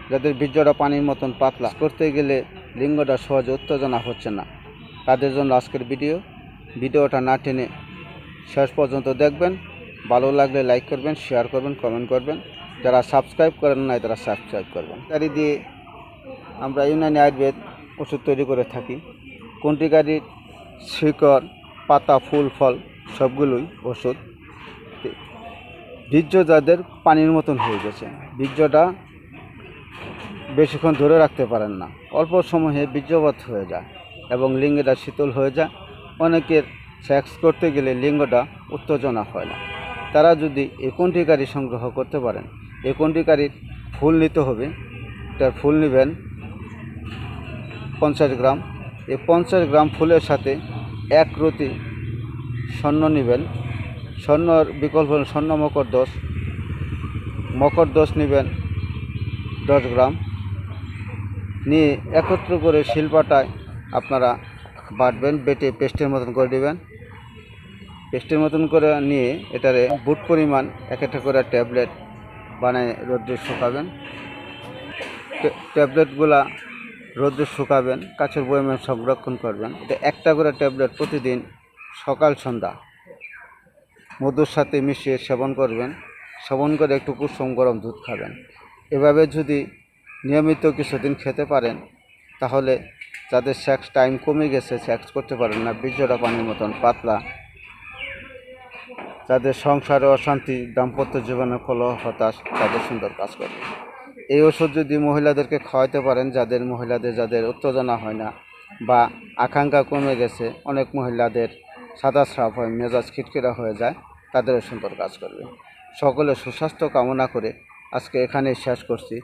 যাদের বীর্যটা পানির মতন পাতলা, করতে গেলে লিঙ্গটা সহজে উত্তেজনা হচ্ছে না, তাদের জন্য আজকের ভিডিওটা না টেনে শেষ পর্যন্ত দেখবেন। ভালো লাগলে লাইক করবেন, শেয়ার করবেন, কমেন্ট করবেন। যারা সাবস্ক্রাইব করেন নাই তারা সাবস্ক্রাইব করবেন। ইত্যাদি দিয়ে আমরা ইউনানি আয়ুর্বেদ ওষুধ তৈরি করে থাকি। কণ্টিকারির শিকড়, পাতা, ফুল, ফল সবগুলোই ওষুধ। বীর্য যাদের পানির মতন হয়ে গেছে, বীর্যটা বেশিক্ষণ ধরে রাখতে পারেন না, অল্প সময়ে বীর্যপাত হয়ে যায় এবং লিঙ্গটা শীতল হয়ে যায়, অনেকের সেক্স করতে গেলে লিঙ্গটা উত্তেজনা হয় না, তারা যদি এই কণ্টিকারি সংগ্রহ করতে পারেন। এই কণ্টিকারির ফুল নিতে হবে, এটার ফুল নেবেন 50 গ্রাম। এই 50 গ্রাম ফুলের সাথে 1 রতি স্বর্ণ নেবেন। স্বর্ণর বিকল্প স্বর্ণ মকর দোষ নেবেন 10 গ্রাম নিয়ে একত্র করে শিলপাটায় আপনারা বাটবেন, বেটে পেস্টের মতন করে নেবেন। পেস্টের মতন করে নিয়ে এটারে বুট পরিমাণ একটা করে ট্যাবলেট বানায় রোদ্রে শুকাবেন। ট্যাবলেটগুলা রোদ্রে শুকাবেন, কাচের বয়ামে সংরক্ষণ করবেন। এটা একটা করে ট্যাবলেট প্রতিদিন সকাল সন্ধ্যা মধুর সাথে মিশিয়ে সেবন করবেন। সেবন করে একটু কুসুম গরম দুধ খাবেন। এভাবে যদি নিয়মিত কিছুদিন খেতে পারেন, তাহলে যাদের সেক্স টাইম কমে গেছে, সেক্স করতে পারেন না, বীর্যটা পানির মতন পাতলা, যাদের সংসারে অশান্তি, দাম্পত্য জীবনে কলহ, হতাশ, তাদের সুন্দর কাজ করবে। এই ওষুধ যদি মহিলাদেরকে খাওয়াতে পারেন, যাদের উত্তেজনা হয় না বা আকাঙ্ক্ষা কমে গেছে, অনেক মহিলাদের সাদা স্রাব হয়, মেজাজ খিটখিরা হয়ে যায়, তাদেরও সুন্দর কাজ করবে। সকলে সুস্বাস্থ্য কামনা করে আজকে এখানেই শেষ করছি।